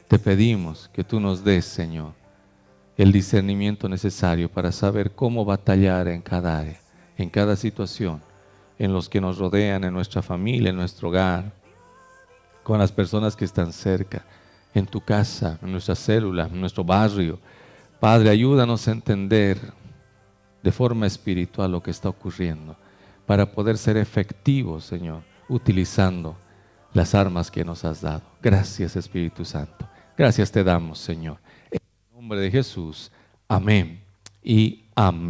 A: te pedimos que tú nos des, Señor, el discernimiento necesario para saber cómo batallar en cada área, en cada situación, en los que nos rodean, en nuestra familia, en nuestro hogar, con las personas que están cerca, en tu casa, en nuestra célula, en nuestro barrio. Padre, ayúdanos a entender de forma espiritual lo que está ocurriendo, para poder ser efectivos, Señor, utilizando las armas que nos has dado. Gracias, Espíritu Santo. Gracias te damos, Señor. En el nombre de Jesús. Amén y amén.